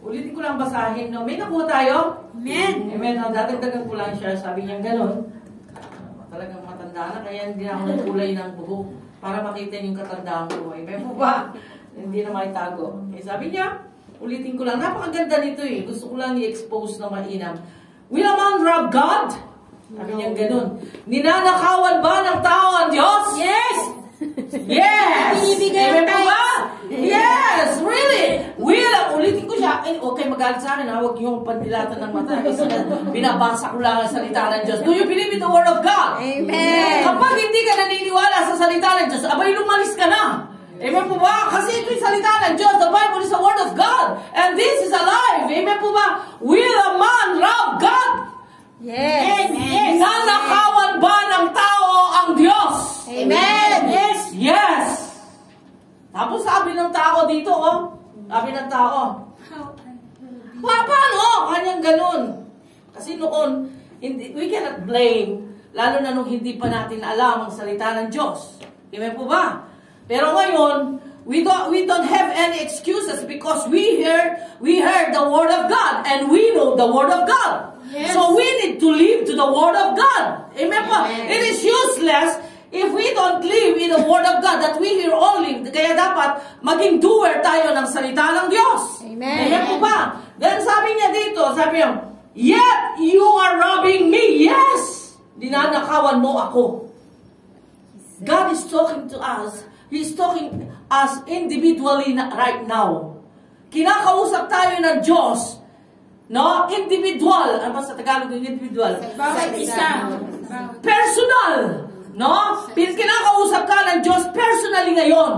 Ulitin ko lang basahin, no? May nakuha tayo? Amen. Amen. No? Dadagdagan ko lang siya. Sabi niya gano'n. Talagang matanda na, kaya hindi na ako nagkulay ng buhok para makita niyo yung katandaan ko. Amen po ba? Hindi na maitago. Okay, sabi niya, ulitin ko lang, napakaganda nito eh. Gusto ko lang i-expose na mainam. Will a man rob God? Sabi niya gano'n. Ninanakawan ba ng tao ang Diyos? Yes! Yes! Ibigay Amen po tayo. ba? Yes! Really? Ulitin ko siya. Okay, magalit sa akin ha. Huwag yung pandilatan ng mata. Binabasa ko lang ang salita ng Diyos. Do you believe in the Word of God? Amen. Kapag hindi ka naniniwala sa salita ng Diyos, abay lumalis ka na. Amen po ba? Kasi ito yung salita ng Diyos. The Bible is the Word of God. And this is alive. Amen po ba? Will a man rob God? Yes. Yes. Nanakawan ba ng tao ang Diyos? Amen. Yes. Yes! Tapos sabi ng tao dito, oh. Sabi ng tao, paano? Kanyang ganun. Kasi noon, we cannot blame, lalo na nung hindi pa natin alam ang salita ng Diyos. Amen po ba? Pero ngayon, we don't have any excuses because we heard the Word of God and we know the Word of God. Yes. So we need to live to the Word of God. Amen po? It is useless if we don't live in the Word of God that we hear only. Kaya dapat maging doer tayo ng salita ng Diyos. Amen. Amen po ba? Then sabi niya dito, sabi niya, yet you are robbing me. Yes! Dinanakawan mo ako. God is talking to us. He's talking us individually right now. Kinakausap tayo ng Diyos. No? Individual. Ano ba sa Tagalog yung individual? Bawat isa. Personal. No? Kinakausap ka ng Diyos personally ngayon.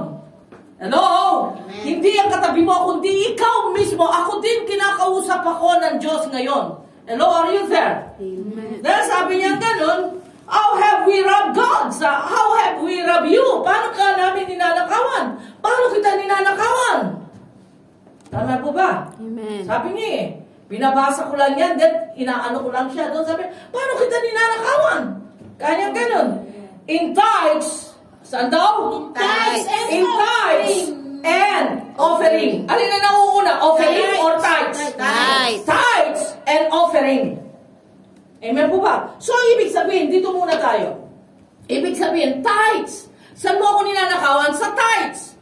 Hello? Amen. Hindi ang katabi mo, kundi ikaw mismo. Ako din kinakausap ako ng Diyos ngayon. Hello? Are you there? Amen. Dahil sabi niya ganun, how have we robbed God? How have we robbed you? Paano ka namin ninanakawan? Paano kita ninanakawan? Tama po ba? Amen. Sabi niya eh, binabasa ko lang yan, then inaano ko lang siya doon. Sabi, paano kita ninanakawan? Kanyang ganun. In tithes, saan daw? In tithes and offering. Alin na nauuna? Offering or tithes? Tithes. Tithes and offering. Amen po ba? So, ibig sabihin, dito muna tayo. Ibig sabihin, tithes. Saan mo ako ninanakawan? Sa tithes.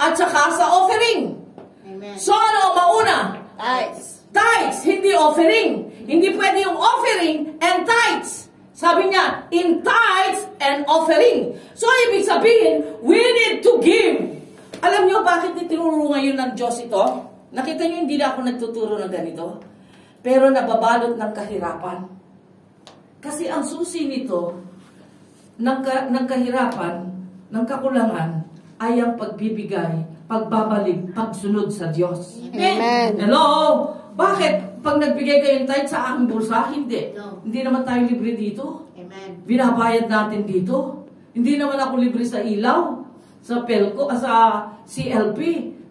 At saka sa offering. Amen. So, ano ang mauna? Tithes. Tithes, hindi offering. Hindi pwede yung offering and tithes. Sabi niya, in tithes and offering. So, ibig sabihin, we need to give. Alam niyo bakit tinuro ngayon ng Diyos ito? Nakita niyo, hindi na ako nagtuturo ng ganito. Pero nababalot ng kahirapan. Kasi ang susi nito, ng kahirapan, ng kakulangan, ay ang pagbibigay, pagbabalik, pagsunod sa Diyos. Amen. Hello? Bakit? Pag nagbigay kayo ng tithe sa aking bulsa, hindi. No. Hindi naman tayo libre dito. Amen. Binabayad natin dito. Hindi naman ako libre sa ilaw, sa Pelco, sa CLP.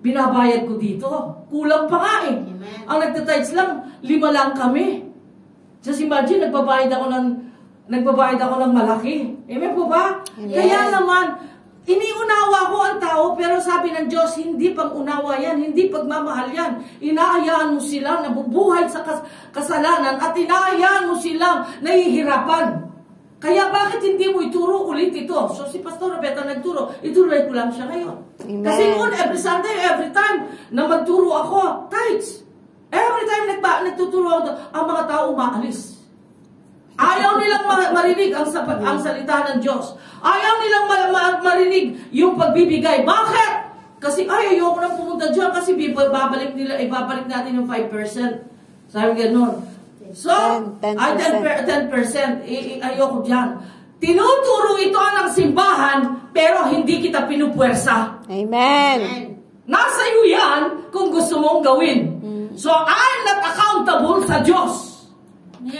Binabayad ko dito. Kulang pa nga eh. Amen. Ang nagtatides lang, 5 lang kami. Just imagine, nagbabayad ako ng malaki. Amen po ba? Yes. Kaya naman, iniunawa ko ang tao, pero sabi ng Diyos, hindi pag-unawa yan, hindi pagmamahal yan. Inaayaan mo silang nabubuhay sa kasalanan at inaayaan mo silang nahihirapan. Kaya bakit hindi mo ituro ulit ito? So si Pastor Roberta nagturo, ituloy ko lang siya ngayon. Amen. Kasi noon, every Sunday, every time na magturo ako, tithes. Every time nagtuturo ako, ang mga tao umaalis. Ayaw nilang marinig ang salita ng Diyos. Ayaw nilang marinig yung pagbibigay. Bakit? Kasi ayoko nang pumunta dyan kasi ibabalik natin yung 5%. Sabi gano'n. So, 10%. 10%. Ayoko dyan. Tinuturo ito ng simbahan pero hindi kita pinupuwersa. Amen. Nasa iyo yan kung gusto mong gawin. So, I'm not accountable sa Diyos.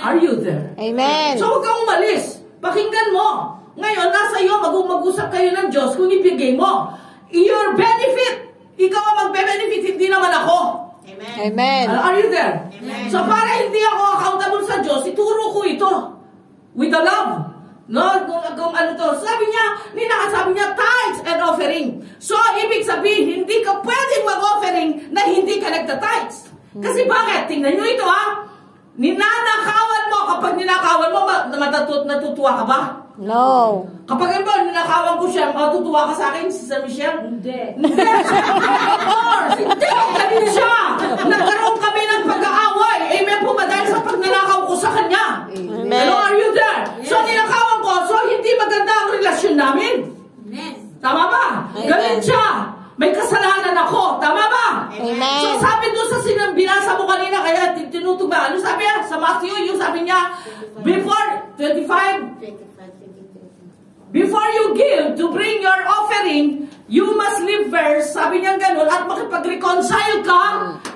Are you there? Amen. So, huwag kang umalis. Pakinggan mo. Ngayon, nasa iyo, mag-usap kayo ng Diyos kung ibigay mo. Your benefit. Ikaw ang magbe-benefit, hindi naman ako. Amen. Are you there? Amen. So, para hindi ako accountable sa Diyos, ituro ko ito. With the love. No? Kung ano to. Sabi niya, tithes and offering. So, ibig sabihin, hindi ka pwedeng mag-offering na hindi ka nagta-tithes. Kasi bakit? Tingnan nyo ito ninanakawan mo. Kapag ninakawan mo, natutuwa ka ba? No. Kapag ninakawan ko siya, matutuwa ka sa akin, si San Michelle? Hindi. Hindi! Of course! Hindi! Ganun siya! Nagkaroon kami ng pag-aaway. Amen po ba? Dahil sa pagnanakaw ko sa kanya. Amen. Hello, are you there? So, ninakawan ko. So, hindi maganda ang relasyon namin. Amen. Tama ba? Amen. Ganun siya. May kasalanan ako. Tama ba? Amen. So, sabi doon sa binasa mo kanina, kaya tinutuba. Ano sabi niya? Sa Matthew, yung sabi niya, before 25, 25, 23. before you give to bring your offering, you must live first, sabi niya ganun, at makipag-reconcile ka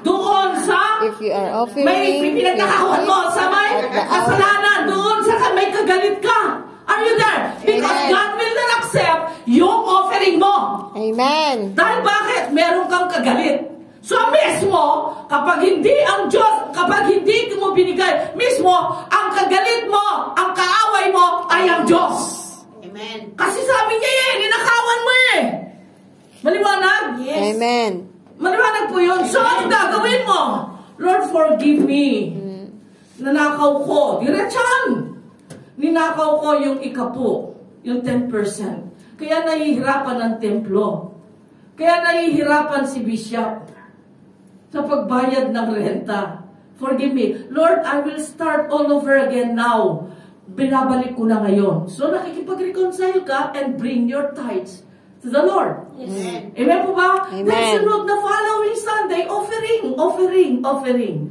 doon sa If you are offering, may pinagkakakuhan mo sa may at the kasalanan, doon sa may kagalit ka. Are you there? Because Amen. God will not accept yung offering mo. Amen. Dahil bakit? Meron kang kagalit. So mismo, kapag hindi ang Diyos, kapag hindi mo binigay, mismo, ang kagalit mo, ang kaaway mo, ay ang Diyos. Amen. Kasi sabi niya ninakawan mo Maliwanag? Yes. Amen. Maliwanag po yun. So, ano gagawin mo? Lord, forgive me. Nanakaw ko. Diretsahan. Ninakaw ko yung ikapo, yung 10%. Kaya nahihirapan ang templo. Kaya nahihirapan si Bishop sa pagbayad ng renta. Forgive me. Lord, I will start all over again now. Binabalik ko na ngayon. So, nakikipag-reconcile ka and bring your tithes to the Lord. Amen. Amen po ba? Amen. Then sunod na following Sunday, offering.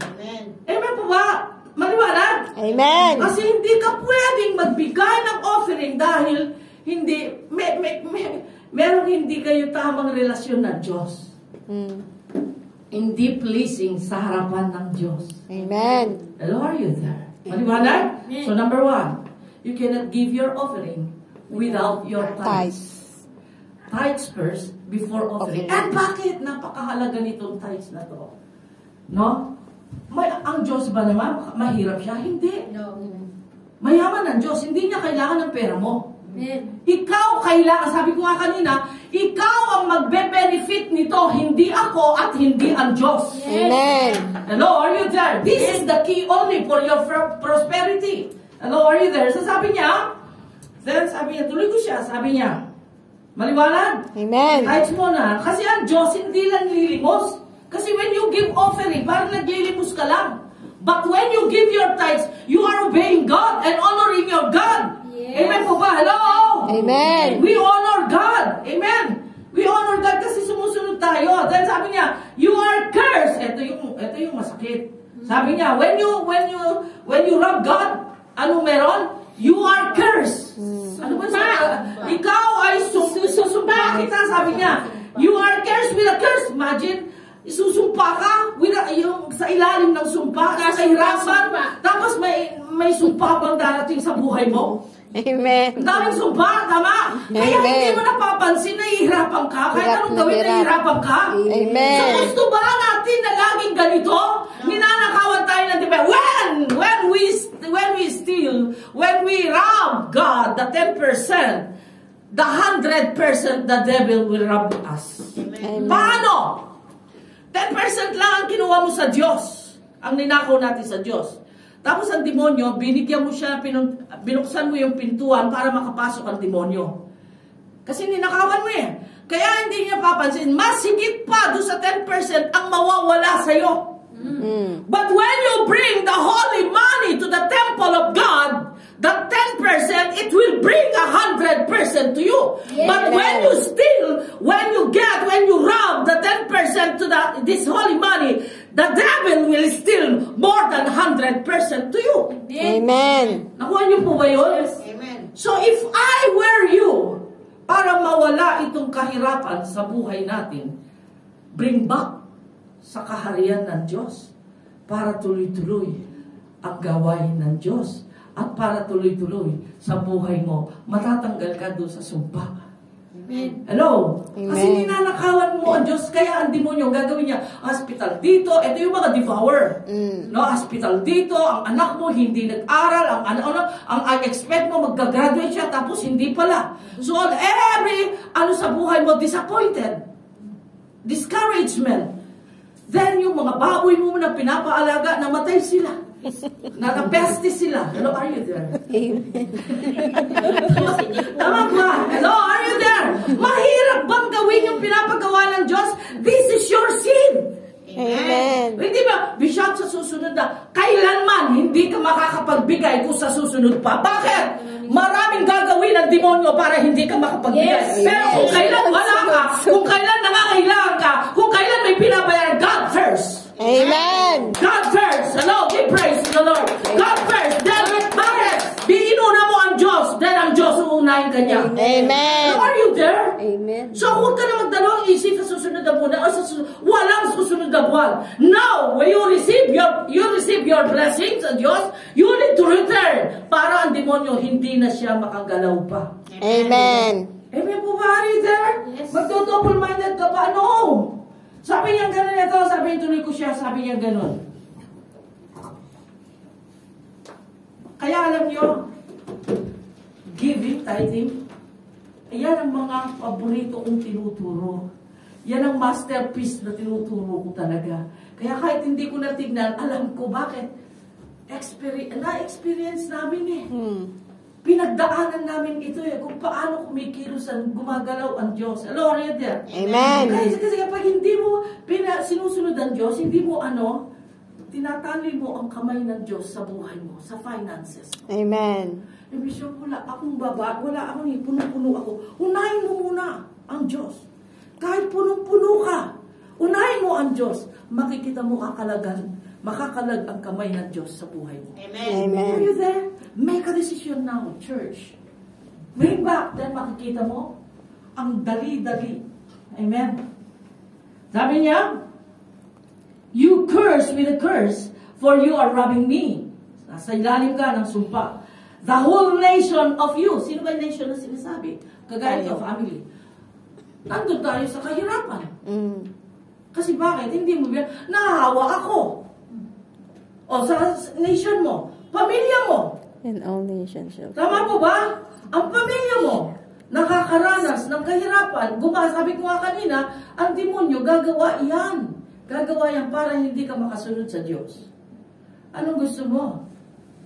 Amen. Amen po ba? Maliwanag? Amen. Kasi hindi ka pwedeng magbigay ng offering dahil hindi, meron hindi kayo tamang relasyon ng Diyos. Hindi pleasing sa harapan ng Diyos. Amen. Hello, are you there? Maliwanag? So number 1, you cannot give your offering without your tithes. Tithes first before offering. Okay. And bakit? Napakahalaga nitong tithes na to. No? Ang Diyos ba naman, mahirap siya? Hindi. No. Mayaman ang Diyos. Hindi niya kailangan ng pera mo. Amen. Ikaw kailangan, sabi ko nga kanina, ikaw ang magbe-benefit nito, hindi ako at hindi ang Diyos. Amen. Hello, are you there? This is the key only for your prosperity. Hello, are you there? So sabi niya, tuloy ko siya, sabi niya, maliwanag? Amen. Tithes mo na. Kasi ang Diyos hindi lang lilimos. Kasi when you give offering, parang naglilimos ka lang. But when you give your tithes, you are obeying God and honoring your God. Yes. Amen po ba? Hello? Amen. We honor God. Amen. We honor God kasi sumusunod tayo. Then sabi niya, you are cursed. Ito yung masakit. Sabi niya, when you rob God, ano meron? You are cursed. Ano ba sabi? Ikaw ay susumpa kita, sabi niya. You are cursed with a curse. Imagine, isusumpa ka yung sa ilalim ng sumpa, sa hirapan, tapos may sumpa pang darating sa buhay mo. Amen. Ang daming sumpa, tama? Kaya Amen. hindi mo napapansin na ihirapan ka, kahit Hirap anong na gawin na hirap. ihirapan ka. Amen. So gusto ba natin na laging ganito? Ninanakawan tayo ng diba? When we steal, when we rob God, the 10%, the 100%, the devil will rob us. Amen. Paano? 10% lang ang kinuha mo sa Diyos. Ang ninakaw natin sa Diyos. Tapos ang demonyo, binigyan mo siya, binuksan mo yung pintuan para makapasok ang demonyo. Kasi ninakawan mo Kaya hindi niya papansin, mas higit pa doon sa 10% ang mawawala sa'yo. But when you bring the holy money to the temple of God, the 10%, it will bring 100% to you. Yes. But when you steal, when you rob the 10% to this holy money, the devil will steal more than 100% to you. Amen. Nakuha niyo po ba yun? Amen. So if I were you, para mawala itong kahirapan sa buhay natin, bring back sa kaharian ng Diyos para tuloy-tuloy ang gawain ng Diyos at para tuloy-tuloy sa buhay mo, matatanggal ka doon sa sumpa. Amen. Hello? Amen. Kasi ninanakawan mo ang Diyos, kaya ang demonyo, gagawin niya, hospital dito, ito yung mga devourer. No, hospital dito, ang anak mo hindi nag-aral, ang expect mo mag-graduate siya, tapos hindi pala. So on every, sa buhay mo, disappointed. Discouragement. Then yung mga baboy mo na pinapaalaga, namatay sila. Nakapeste sila. Hello, are you there? Tama ba? Hello, are you there? Mahirap bang gawin yung pinapagawa ng Diyos? This is your sin. Amen. Hindi ba, Bishop, sa susunod na, kailanman hindi ka makakapagbigay kung sa susunod pa. Bakit? Maraming gagawin ng demonyo para hindi ka makapagbigay. Yes. Pero kung kailan wala ka, kung kailan nangangailangan ka, kung kailan may pinabayaran, God first. Amen. God first. Hello, give praise to the Lord. God first. Then, bakit? Biinuna mo ang Diyos, then ang Diyos uunahin ka niya. Amen. So, are you there? Amen. So, huwag ka na magdalawang isip sa susunod na buwan o sa susunod. Walang susunod na buwan. Now, when you receive your blessings sa Diyos, you need to return para ang demonyo hindi na siya makagalaw pa. Amen. Amen po ba? Are you there? Yes. Magdo-double-minded ka pa? No! Sabi niya gano'n ito, sabi niya tuloy ko siya, sabi niya gano'n. Kaya alam niyo, giving, tithing, yan ang mga paborito kong tinuturo. Yan ang masterpiece na tinuturo ko talaga. Kaya kahit hindi ko natignan, alam ko bakit. Na-experience namin eh. Pinagdaanan namin ito eh, kung paano kumikilos ang gumagalaw ang Diyos. Hello, are you there? Amen. Kasi kapag hindi mo sinusunod ang Diyos, hindi mo tinatali mo ang kamay ng Diyos sa buhay mo, sa finances. Amen. Ibig sabihin, wala akong baba, wala akong puno-puno ako. Unahin mo muna ang Diyos. Kahit punong-puno ka, unahin mo ang Diyos. Makikita mo makakalag ang kamay ng Diyos sa buhay mo. Amen. Amen. Are you there? Make a decision now, church. Bring back, then makikita mo, ang dali-dali. Amen. Sabi niya, you curse with a curse, for you are robbing me. Nasa ilalim ka ng sumpa. The whole nation of you. Sino ba yung nation na sinasabi? Kagaya Tayo. of family. Nandun tayo sa kahirapan. Kasi bakit? Hindi mo bilang, nahahawa ako. O sa nation mo, pamilya mo. And all nations shall. Tama po ba? Ang pamilya mo, nakakaranas ng kahirapan. Sabi ko nga kanina, ang demonyo, gagawa yan. Gagawa yan para hindi ka makasunod sa Diyos. Anong gusto mo?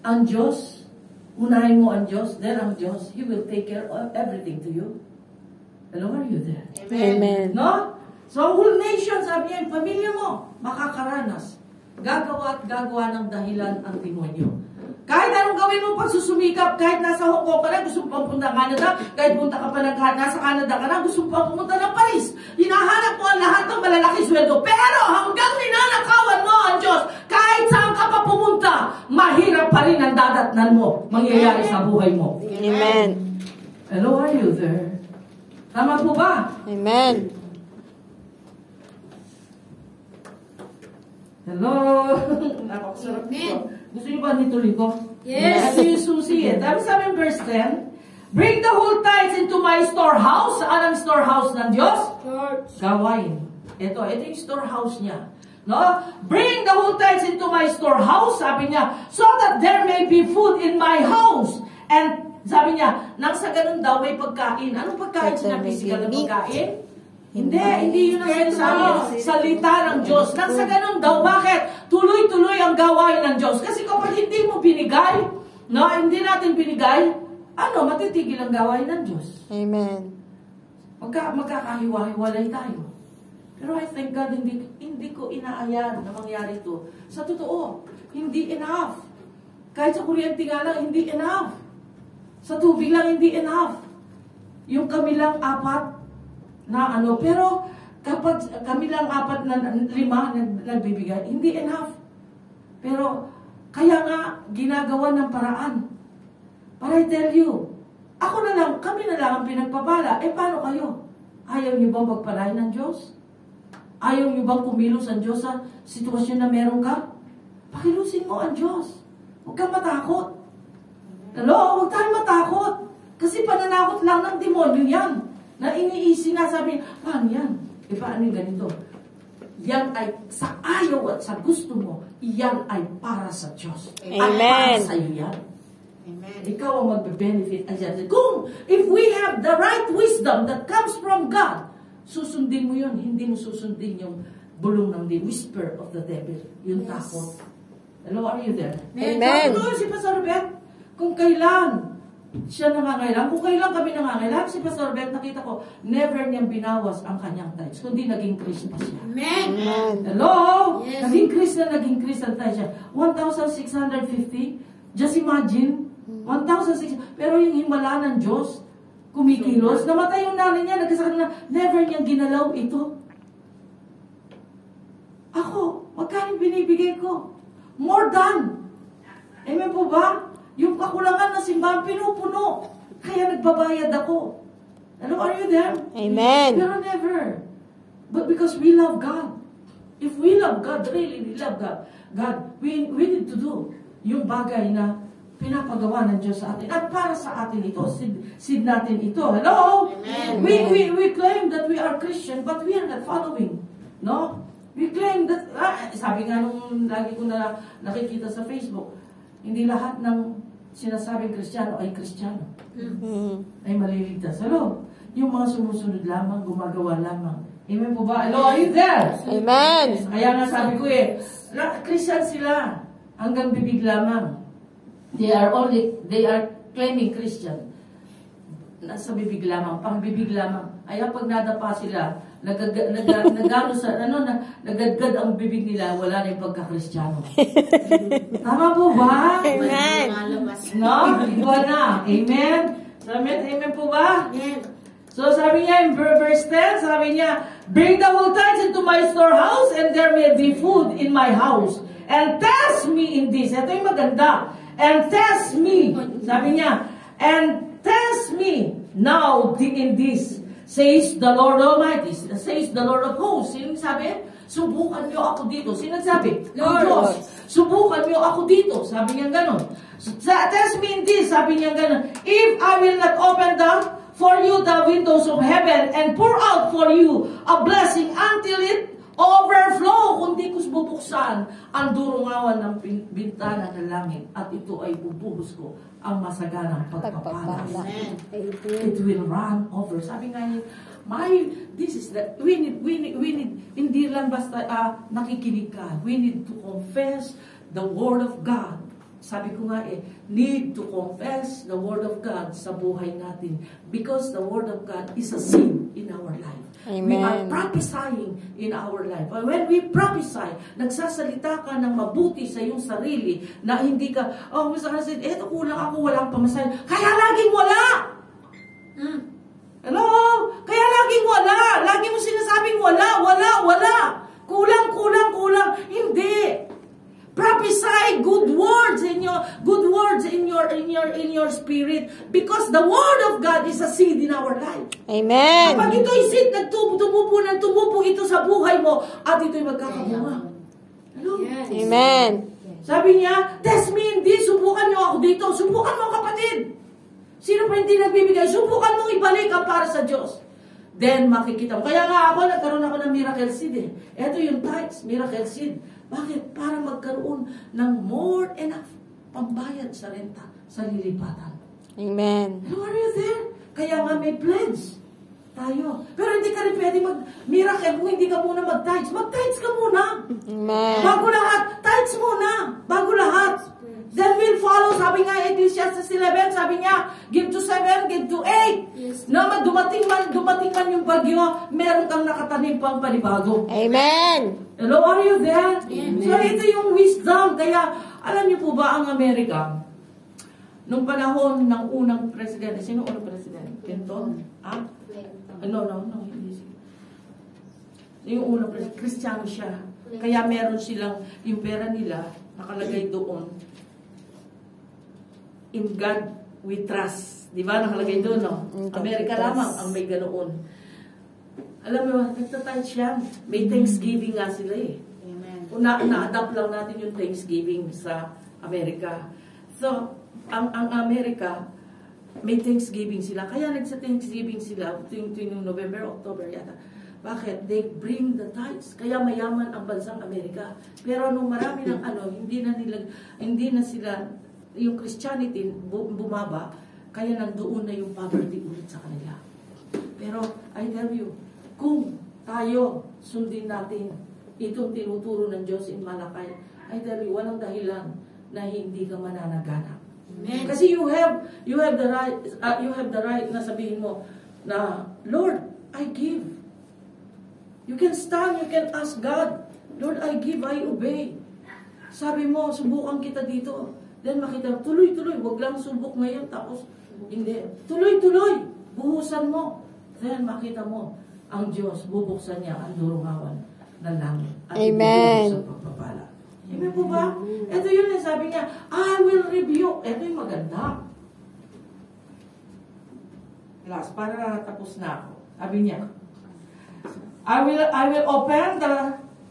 Ang Diyos? Unahin mo ang Diyos, then ang Diyos, He will take care of everything to you. Hello, are you there? Amen. No? So, whole nation, sabi niya, yung pamilya mo, makakaranas. Gagawa ng dahilan ang demonyo. Kahit anong gawin mo pagsusumikap, kahit nasa Hong Kong ka na, gusto mo pang punta Canada, kahit punta ka pa nasa Canada ka na, gusto mo pang pumunta ng Paris. Hinahanap mo ang lahat ng malalaki sweldo. Pero hanggang ninanakawan mo ang Diyos, kahit saan ka pa pumunta, mahirap pa rin ang dadatnan mo, mangyayari sa buhay mo. Amen. Hello, are you there? Tama po ba? Amen. Hello? Napakasarap Amen. ito. Gusto niyo ba nituloy ko? Yes. Ito yung susi eh. Tapos sabi ng verse 10, bring the whole tithes into my storehouse. Saan ang storehouse ng Diyos? Church. Gawain. Ito yung storehouse niya. No? Bring the whole tithes into my storehouse, sabi niya, so that there may be food in my house. And sabi niya, nang sa ganun daw may pagkain. Anong pagkain? Sinabi physical na pagkain? Hindi yun ang sinasabi. Salita ng Diyos. Nang sa ganun daw, bakit? Tuloy-tuloy ang gawain ng Diyos. Kasi kapag hindi mo binigay, no, hindi natin binigay, matitigil ang gawain ng Diyos. Amen. Magkakahiwa-hiwalay tayo. Pero I thank God, hindi ko inaayan na mangyari ito. Sa totoo, hindi enough. Kahit sa kuryente nga lang, hindi enough. Sa tubig lang, hindi enough. Yung kami lang apat na pero kapag kami lang apat na 5 nagbibigay, hindi enough. Pero, kaya nga, ginagawa ng paraan. But I tell you, kami na lang ang pinagpapala. Paano kayo? Ayaw niyo bang magpalain ng Diyos? Ayaw niyo bang kumilos ang Diyos sa sitwasyon na meron ka? Pakilusin mo ang Diyos. Huwag kang matakot. Hello? Huwag tayong matakot. Kasi pananakot lang ng demonyo yan. Na sinasabi, paano yan? Paano yung ganito? Yan ay sa ayaw at sa gusto mo, yan ay para sa Diyos. At Amen. para sa iyo yan. Amen. Ikaw ang magbe-benefit. If we have the right wisdom that comes from God, susundin mo yun. Hindi mo susundin yung bulong ng the whisper of the devil. Yung takot. Hello, are you there? Amen. Ito si Pastor Bet, kung kailan siya nangangailangan, kung kailan kami nangangailangan, si Pastor Bet, nakita ko, never niyang binawas ang kanyang tithes, kundi naging Chris pa siya. Amen. Amen. Hello? Yes. Naging Chris ang tithes siya. 1,650. Just imagine. 1,600. Pero yung himala ng Diyos, kumikilos. Namatay yung nanay niya, nagkasakit na, never niyang ginalaw ito. Ako, magkano binibigay ko? More than. Amen po ba? Yung kakulangan ng simbahan, pinupuno. Kaya nagbabayad ako. Ano, are you there? Amen. Pero never. But because we love God. If we love God, really, we love God. We need to do yung bagay na pinapagawa ng Diyos sa atin. At para sa atin ito, seed natin ito. Hello? Amen. We claim that we are Christian, but we are not following. No? We claim that, sabi nga nung lagi ko na nakikita sa Facebook, hindi lahat ng sinasabing Kristiyano ay Kristiyano. Ay maliligtas. Hello? Yung mga sumusunod lamang, gumagawa lamang. Amen po ba? Hello, are you there? Amen. Kaya nga sabi ko Christian sila. Hanggang bibig lamang. They are claiming Christian. Nasa bibig lamang, pang bibig lamang. Kaya pag nadapa sila, nagadgad ang bibig nila, wala na yung pagka-Kristiyano. Tama po ba? Amen. No? Iba na. Amen? Amen po ba? Amen. So sabi niya in verse 10, sabi niya, bring the whole tithes into my storehouse, and there may be food in my house. And test me in this. Ito yung maganda. And test me. Sabi niya, and test me now in this, says the Lord Almighty, says the Lord of hosts. Sino sabi? Subukan niyo ako dito. Sino sabi? Lord. Diyos. Subukan niyo ako dito. Sabi niya ganon. Test me in this. Sabi niya ganon. If I will not open for you the windows of heaven and pour out for you a blessing until it overflow, kundi ko bubuksan ang durungawan ng bintana ng langit at ito ay bubuhos ko ang masaganang pagpapala. It will run over. Sabi nga niya, we need, hindi lang basta nakikinig ka. We need to confess the Word of God. Sabi ko nga need to confess the Word of God sa buhay natin because the Word of God is a seed in our life. Amen. We are prophesying in our life. And when we prophesy, nagsasalita ka ng mabuti sa iyong sarili na hindi ka, eto kulang ako, walang pamasahe. Kaya laging wala! Hello? Kaya laging wala! Lagi mo sinasabing wala. Kulang. Hindi! Prophesy good words in your spirit because the Word of God is a seed in our life. Amen. Kapag ito'y seed, tumubo ito sa buhay mo at ito'y magkakabunga. Hello? Yes. Amen. Sabi niya, test me in this, subukan niyo ako dito. Subukan mo kapatid. Sino pa hindi nagbibigay? Subukan mong ibalik ang para sa Diyos. Then makikita mo. Kaya nga nagkaroon ako ng miracle seed Ito yung tithes, miracle seed. Bakit? Para magkaroon ng more enough pambayad sa renta, sa lilipatan. Amen. Are you there? Kaya nga may pledge tayo. Pero hindi ka rin pwede mag-miracle kung hindi ka muna mag-tithes. Mag-tithes ka muna. Amen. Bago lahat. Tithes muna. Bago lahat. Then we'll follow. Sabi nga, Ecclesiastes 11, sabi niya, give to 7, give to 8. Yes. Na dumating man yung bagyo, meron kang nakatanim pang panibago. Amen. Hello, are you there? Amen. So, ito yung wisdom. Kaya, alam niyo po ba, ang Amerika, nung panahon ng unang presidente, sino unang presidente? Clinton? No, hindi siya. Yung unang presidente, Kristiyano siya. Kaya meron silang, yung pera nila, nakalagay doon, in God we trust. Di ba? Nakalagay doon, no? Amerika lamang ang may ganoon. Alam mo, nagtatouch yan. May Thanksgiving nga sila Amen. Na-adapt lang natin yung Thanksgiving sa Amerika. So, ang Amerika, may Thanksgiving sila. Kaya nagsa-Thanksgiving sila tuwing November, October yata. Bakit? They bring the tithes. Kaya mayaman ang bansang Amerika. Pero nung marami ng hindi na sila, yung Christianity bumaba, kaya nandoon na yung poverty ulit sa kanila. Pero, I tell you, kung tayo sundin natin itong tinuturo ng Diyos in Malakay, I tell you, walang dahilan na hindi ka mananaganap. Amen. Kasi you have the right na sabihin mo na, Lord, I give. You can stand, you can ask God, Lord, I give, I obey. Sabi mo, subukan kita dito. Then makita, tuloy-tuloy, wag lang subok ngayon, tapos hindi. Tuloy-tuloy, buhusan mo. Then makita mo, ang Diyos, bubuksan niya ang durungawan ng langit. At Amen. ibubuksan pagpapala. Amen po ba? Ito yun, sabi niya, I will rebuke. Ito yung maganda. Last, para tapos na ako. Sabi niya, I will open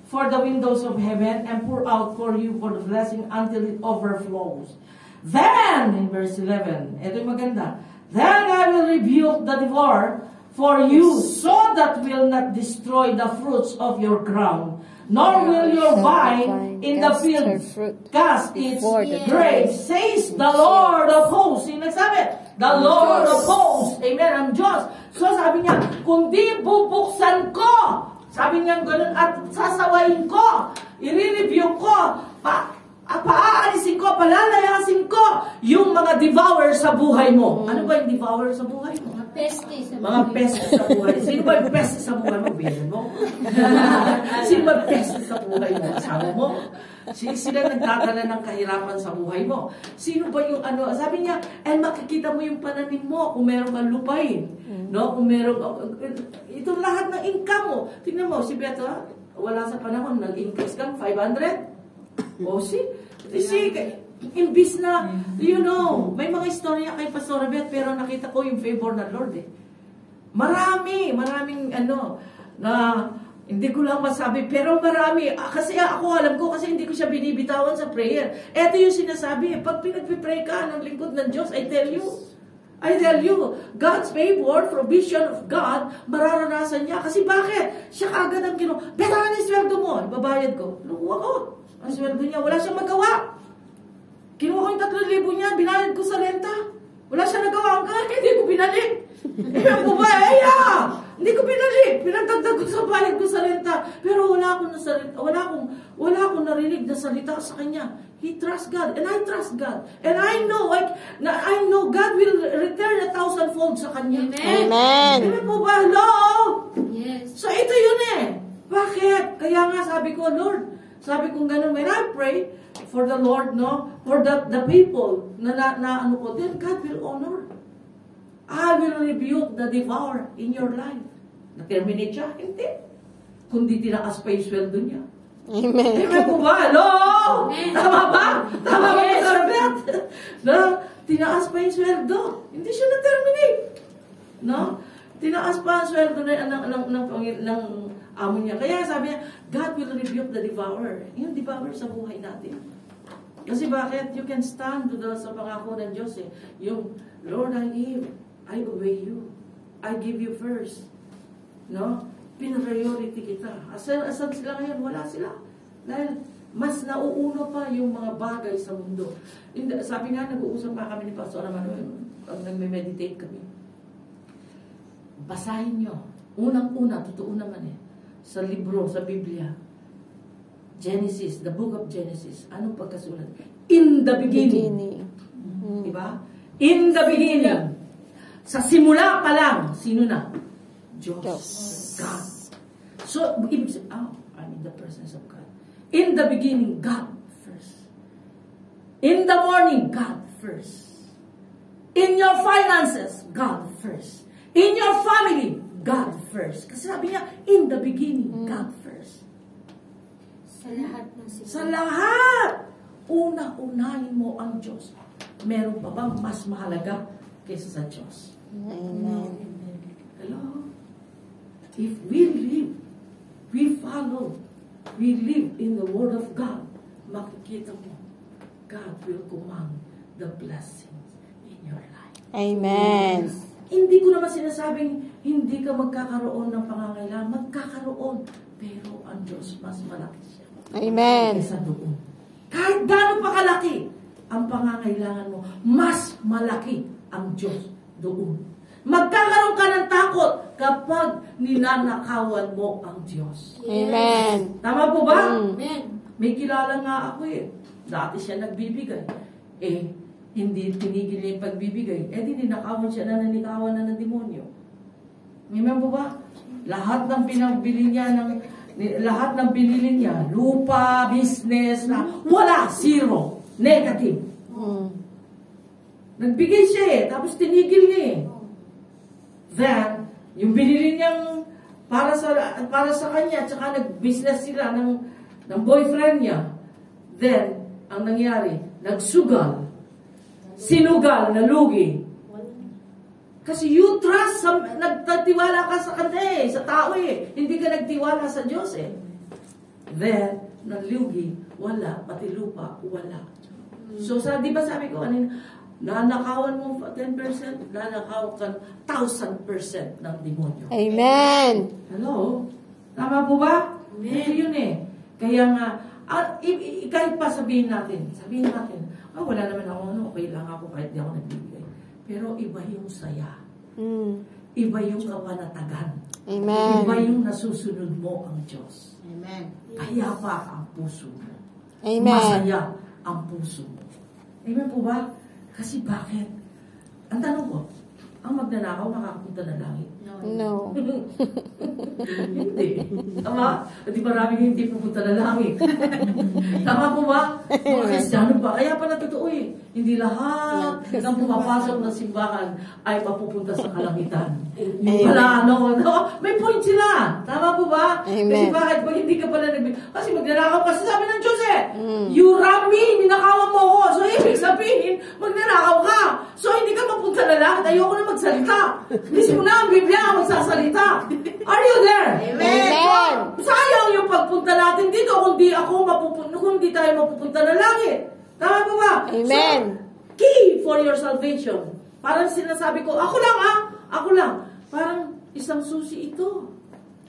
for the windows of heaven and pour out for you for the blessing until it overflows. Then, in verse 11, ito yung maganda, then I will rebuke the devourer for you, so that will not destroy the fruits of your ground, nor will your vine in the field cast its grapes, says the Lord of hosts. Sino nagsabi? The Lord of hosts. Amen, ang Diyos. So sabi niya, kundi bubuksan ko, sabi niya ganun, at sasawayin ko, i-review ko, paaalisin ko, palalayasin ko yung mga devourer sa buhay mo. Ano ba yung devourer sa buhay mo? Mga peste sa Mga peste sa buhay. Sino ba yung peste sa buhay mo? Bilan mo. Sino ba yung peste sa buhay mo? Asawa mo. Sila nagdadala ng kahirapan sa buhay mo. Sino ba yung ano? Sabi niya, and makikita mo yung pananim mo kung meron kang lupain. No? Kung meron, ito lahat ng income mo. Tingnan mo, si Beto, wala sa panahon, nag-increase kang 500. O see, imbis na, you know, may mga istorya kay Pastor Bet, pero nakita ko yung favor ng Lord eh. Maraming ano, na hindi ko lang masabi, pero marami. Kasi ako alam ko, kasi hindi ko siya binibitawan sa prayer. Ito yung sinasabi, pag pinagpipray ka ng lingkod ng Diyos, I tell you, God's favor, provision of God, mararanasan niya. Kasi bakit? Siya kagad ang betahan yung sweldo mo, ibabayad ko. Nakuha ko. Ang sweldo niya, wala siyang magawa. Kinuha ko yung 3,000 niya, binayad ko sa renta. Wala siya nagawa hanggang hindi ko binalik. Ako ba? Hindi ko binalik. Pinagdagdag ko sa bayad ko sa renta. Pero wala akong narinig na salita sa kanya. He trusts God, and I trust God. And I know God will return 1,000-fold sa kanya. Amen. Amen po ba? Hello? Yes. So ito yun eh. Bakit? Kaya nga sabi ko, Lord, sabi kong ganun, when I pray for the Lord, no, for the people na ano ko, then God will honor. I will rebuke the devourer in your life. Na-terminate siya? Hindi. Kundi tinaas pa yung sweldo niya. Amen. Amen po ba? Hello? Tama ba? Tama ba, Pastor Bet? Na, tinaas pa yung sweldo. Hindi siya na-terminate. No? Tinaas pa ang sweldo ng amo niya. Kaya sabi niya, God will rebuke the devourer. Yung devourer sa buhay natin. Kasi bakit? You can stand sa pangako ng Diyos eh. Yung, Lord, I give. I obey you. I give you first. No? Pin-priority kita. Asan sila ngayon? Wala sila. Dahil mas nauuno pa yung mga bagay sa mundo. Sabi nga, nag-uusap pa kami ni Pastor Manuel pag nagme-meditate kami. Basahin nyo. Unang-una, totoo naman eh. Sa libro, sa Biblia. Genesis, the book of Genesis. Anong pagkasulat? In the beginning. Diba? In the beginning. Sa simula pa lang, sino na? Diyos. God. So, ibig sabihin, I'm in the presence of God. In the beginning, God first. In the morning, God first. In your finances, God first. In your family, God first. Kasi sabi niya, in the beginning, God first. Sa lahat ng sitwasyon. Sa lahat, una-unahin mo ang Diyos. Meron pa bang mas mahalaga kaysa sa Diyos? Amen. Hello? If we live, we follow, we live in the Word of God, makikita mo, God will command the blessings in your life. Amen. Hindi ko naman sinasabing hindi ka magkakaroon ng pangangailangan. Magkakaroon. Pero ang Diyos mas malaki siya. Amen. Kaysa doon. Kahit gano'n pa kalaki ang pangangailangan mo, mas malaki ang Diyos doon. Magkakaroon ka ng takot kapag ninanakawan mo ang Diyos. Amen. Tama po ba? Amen. May kilala nga ako eh. Dati siya nagbibigay. Hindi tinigil niya yung pagbibigay. Di ninakawan siya na nanikawan na ng demonyo. Amen po ba? Lahat ng pinabili niya lahat ng binili niya, lupa, business, wala, zero, negative. Nagbigay siya tapos tinigil niya Then, yung binili niyang para sa kanya, tsaka nag-business sila ng boyfriend niya. Then, ang nangyari, nagsugal, sinugal, nalugi. Kasi you trust, nagtatiwala ka sa kanya sa tao Hindi ka nagtiwala sa Diyos Then, nalugi, wala, pati lupa, wala. So, di ba sabi ko, nanakawan mo 10%, nanakawan ka 1,000% ng demonyo. Amen. Hello? Tama po ba? Ito yun Kaya nga, kahit pa sabihin natin, wala naman ako, okay lang ako kahit di ako nagbibigay. Pero iba yung saya. Iba yung kapanatagan. Amen. Iba yung nasusunod mo ang Diyos. Amen. Kaya pa ang puso mo. Amen. Masaya ang puso mo. Amen po ba? Kasi bakit? Ang tanong ko, ang magnanakaw makakapunta na langit? No. Hindi. Tama? Di maraming hindi pupunta na langit. Tama po ba? Mga Kristiyano ba? Kaya pala totoo Hindi lahat ng pumapasok ng simbahan ay mapupunta sa kalangitan. Yung pala, may point sila. Tama po ba? Kasi Amen. bakit? Pag hindi ka pala kasi magnanakaw kasi sabi ng Diyos you rob me, ninakawan mo ako. So, ibig sabihin, magnanakaw ka. So, hindi ka mapunta na langit. Ayoko na magsalita. Mismo na ang Biblia magsasalita. Are you there? Amen. Sayang yung pagpunta natin dito kung di tayo mapupunta na langit. Tama po ba? Amen. So, key for your salvation. Parang sinasabi ko, ako lang. Parang isang susi ito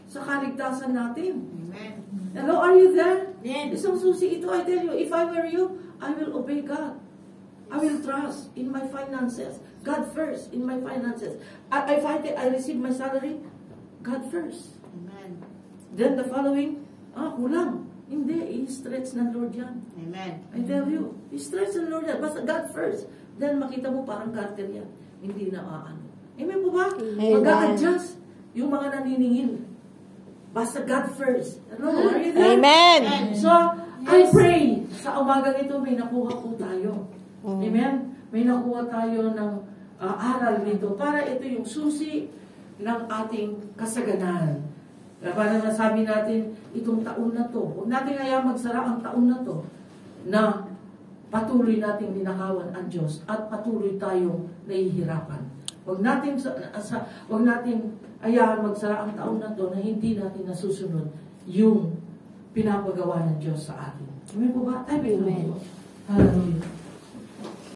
sa kaligtasan natin. Amen. Hello, are you there? Amen. Isang susi ito, I tell you, if I were you, I will obey God. I will trust in my finances. God first in my finances. I find it, I receive my salary, God first. Amen. Then the following, kulang. Hindi, i-stretch ng Lord yan. Amen. I tell you, i-stretch ng Lord yan. Basta God first. Then makita mo parang carter yan. Hindi na Amen po ba? Amen. Mag-a-adjust yung mga naniningil. Basta God first. Hello, are you there? Amen. So, I pray sa umagang ito may nakuha po tayo. Amen? May nakuha tayo ng aral nito para ito yung susi ng ating kasaganan. Para nasabi natin, itong taon na to, huwag natin kaya magsara ang taon na to na patuloy nating ninakawan ang Diyos at patuloy tayong nahihirapan. Huwag natin ayahan magsara ang taon na to na hindi natin nasusunod yung pinapagawa ng Diyos sa atin. Amen po ba? Amen. Hallelujah.